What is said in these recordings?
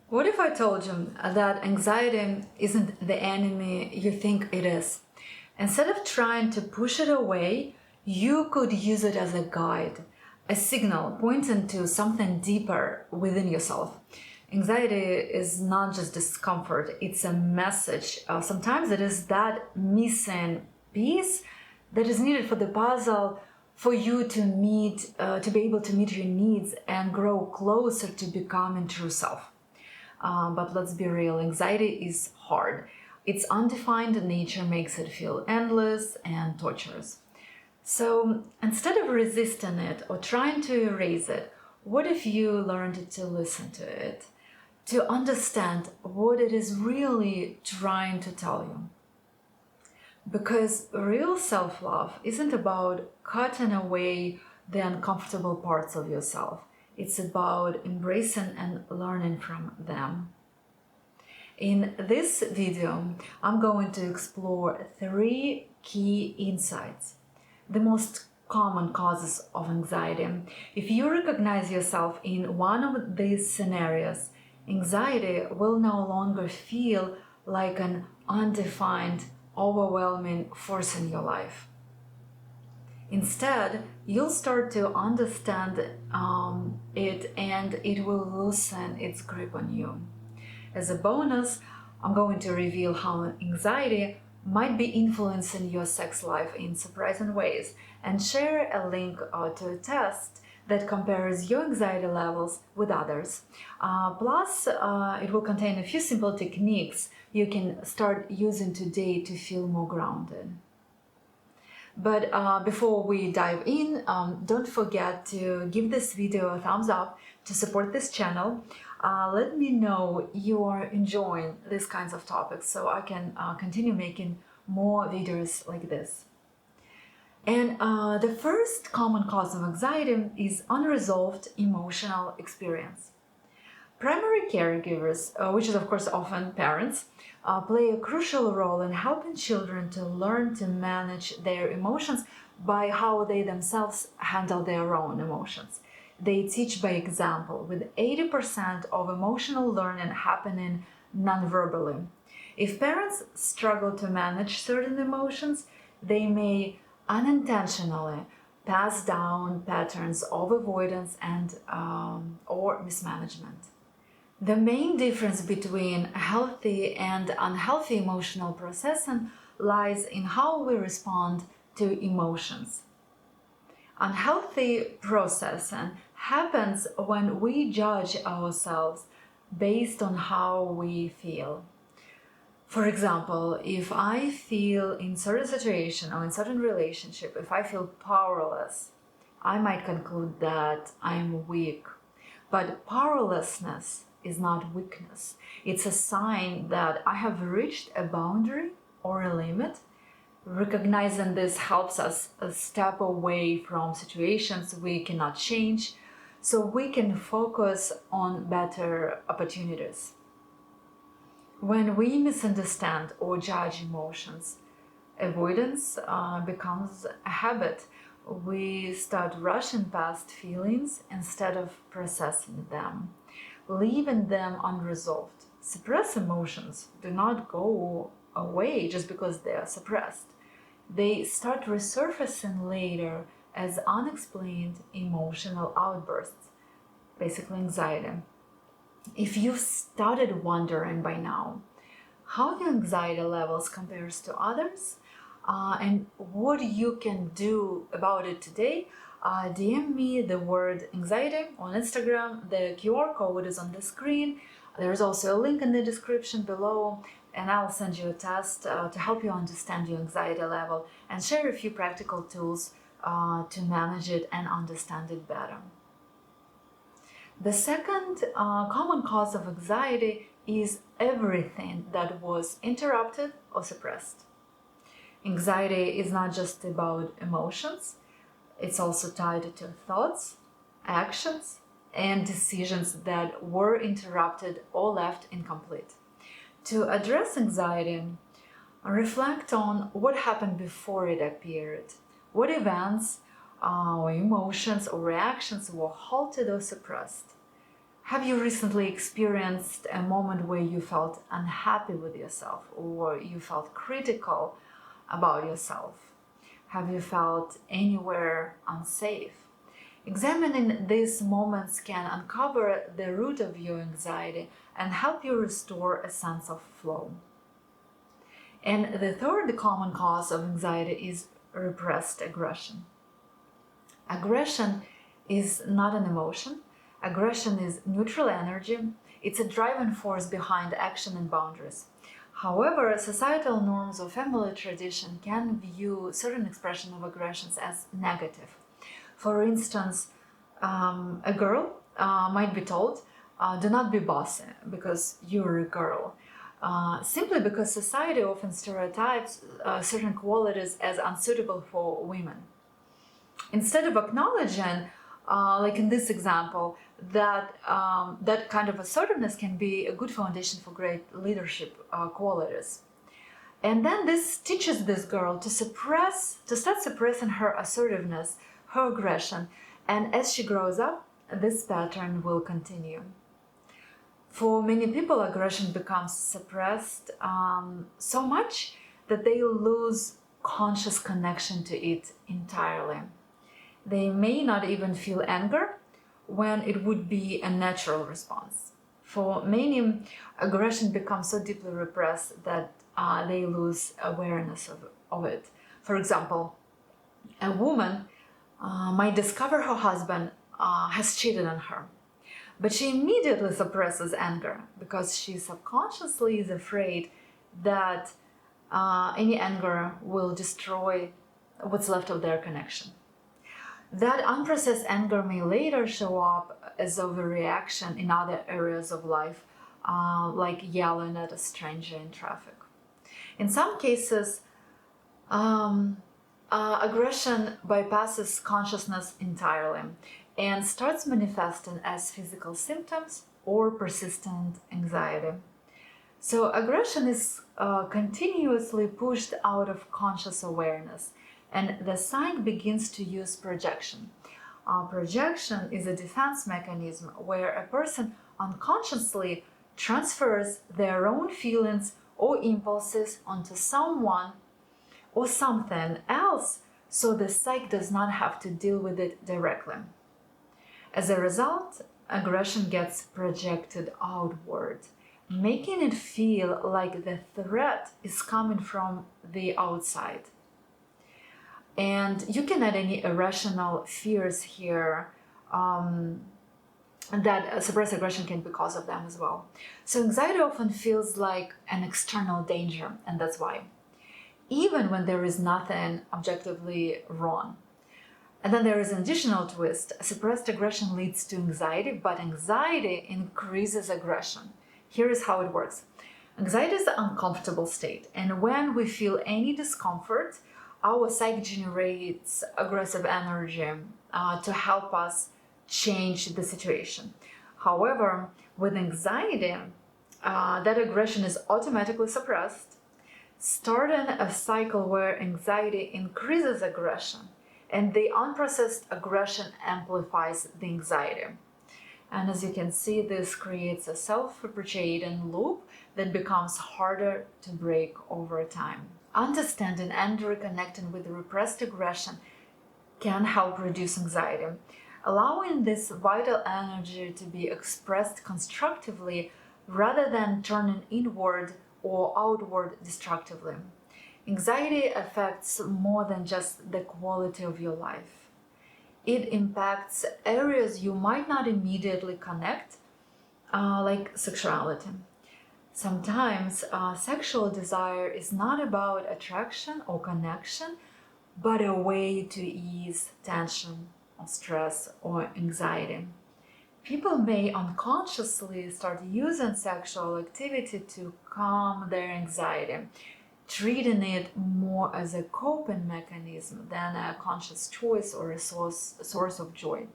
What if I told you that anxiety isn't the enemy you think it is? Instead of trying to push it away, you could use it as a guide, a signal pointing to something deeper within yourself. Anxiety is not just discomfort, it's a message. Sometimes it is that missing piece that is needed for the puzzle for you to be able to meet your needs and grow closer to becoming true self. But let's be real, anxiety is hard. Its undefined nature makes it feel endless and torturous. So instead of resisting it or trying to erase it, what if you learned to listen to it, to understand what it is really trying to tell you? Because real self-love isn't about cutting away the uncomfortable parts of yourself. It's about embracing and learning from them. In this video, I'm going to explore 3 key insights, the most common causes of anxiety. If you recognize yourself in one of these scenarios, anxiety will no longer feel like an undefined, overwhelming force in your life. Instead, you'll start to understand it, and it will loosen its grip on you. As a bonus, I'm going to reveal how anxiety might be influencing your sex life in surprising ways, and share a link to a test that compares your anxiety levels with others. Plus, it will contain a few simple techniques you can start using today to feel more grounded. But before we dive in, don't forget to give this video a thumbs up to support this channel. Let me know you are enjoying these kinds of topics so I can continue making more videos like this. And the first common cause of anxiety is unresolved emotional experience. Primary caregivers, which is of course often parents, play a crucial role in helping children to learn to manage their emotions by how they themselves handle their own emotions. They teach by example, with 80% of emotional learning happening non-verbally. If parents struggle to manage certain emotions, they may unintentionally pass down patterns of avoidance and or mismanagement. The main difference between healthy and unhealthy emotional processing lies in how we respond to emotions. Unhealthy processing happens when we judge ourselves based on how we feel. For example, if I feel in certain situation or in certain relationship, if I feel powerless, I might conclude that I'm weak. But powerlessness is not weakness. It's a sign that I have reached a boundary or a limit. Recognizing this helps us step away from situations we cannot change, so we can focus on better opportunities. When we misunderstand or judge emotions, avoidance becomes a habit. We start rushing past feelings instead of processing them, leaving them unresolved. Suppressed emotions do not go away just because they are suppressed. They start resurfacing later as unexplained emotional outbursts, basically anxiety. If you've started wondering by now how your anxiety levels compares to others, and what you can do about it today, DM me the word anxiety on Instagram. The QR code is on the screen. There's also a link in the description below, and I'll send you a test to help you understand your anxiety level and share a few practical tools to manage it and understand it better. The second common cause of anxiety is everything that was interrupted or suppressed. Anxiety is not just about emotions, it's also tied to thoughts, actions, and decisions that were interrupted or left incomplete. To address anxiety, reflect on what happened before it appeared. What events or emotions or reactions were halted or suppressed? Have you recently experienced a moment where you felt unhappy with yourself or you felt critical about yourself? Have you felt anywhere unsafe? Examining these moments can uncover the root of your anxiety and help you restore a sense of flow. And the third common cause of anxiety is repressed aggression. Aggression is not an emotion. Aggression is neutral energy. It's a driving force behind action and boundaries. However, societal norms or family tradition can view certain expression of aggressions as negative. For instance, a girl might be told, do not be bossy because you're a girl. Simply because society often stereotypes certain qualities as unsuitable for women. Instead of acknowledging, like in this example, that that kind of assertiveness can be a good foundation for great leadership qualities. And then this teaches this girl to start suppressing her assertiveness, her aggression, and as she grows up, this pattern will continue. For many people, aggression becomes suppressed so much that they lose conscious connection to it entirely. They may not even feel anger when it would be a natural response. For many, aggression becomes so deeply repressed that they lose awareness of it. For example, a woman might discover her husband has cheated on her, but she immediately suppresses anger because she subconsciously is afraid that any anger will destroy what's left of their connection. That unprocessed anger may later show up as overreaction in other areas of life, like yelling at a stranger in traffic. In some cases, aggression bypasses consciousness entirely and starts manifesting as physical symptoms or persistent anxiety. So aggression is continuously pushed out of conscious awareness, and the psyche begins to use projection. Projection is a defense mechanism where a person unconsciously transfers their own feelings or impulses onto someone or something else, so the psyche does not have to deal with it directly. As a result, aggression gets projected outward, making it feel like the threat is coming from the outside. And you can add any irrational fears here that suppressed aggression can be cause of them as well. So anxiety often feels like an external danger, and that's why. Even when there is nothing objectively wrong. And then there is an additional twist. Suppressed aggression leads to anxiety, but anxiety increases aggression. Here is how it works. Anxiety is an uncomfortable state, and when we feel any discomfort, our psyche generates aggressive energy to help us change the situation. However, with anxiety, that aggression is automatically suppressed, starting a cycle where anxiety increases aggression and the unprocessed aggression amplifies the anxiety. And as you can see, this creates a self-perpetuating loop that becomes harder to break over time. Understanding and reconnecting with repressed aggression can help reduce anxiety, allowing this vital energy to be expressed constructively rather than turning inward or outward destructively. Anxiety affects more than just the quality of your life. It impacts areas you might not immediately connect, like sexuality. Sometimes sexual desire is not about attraction or connection, but a way to ease tension or stress or anxiety. People may unconsciously start using sexual activity to calm their anxiety, treating it more as a coping mechanism than a conscious choice or a source of joy.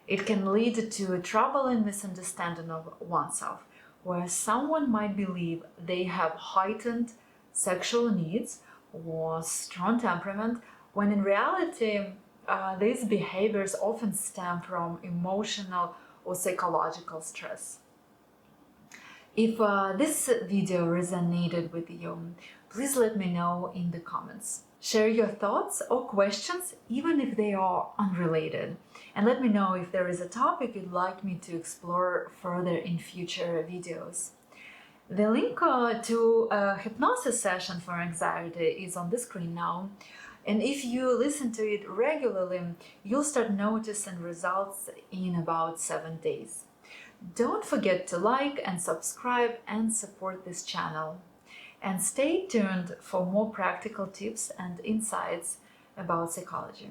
It can lead to a troubling misunderstanding of oneself, where someone might believe they have heightened sexual needs or strong temperament, when in reality, these behaviors often stem from emotional or psychological stress. If this video resonated with you, please let me know in the comments. Share your thoughts or questions, even if they are unrelated. And let me know if there is a topic you'd like me to explore further in future videos. The link to a hypnosis session for anxiety is on the screen now. And if you listen to it regularly, you'll start noticing results in about 7 days. Don't forget to like and subscribe and support this channel. And stay tuned for more practical tips and insights about psychology.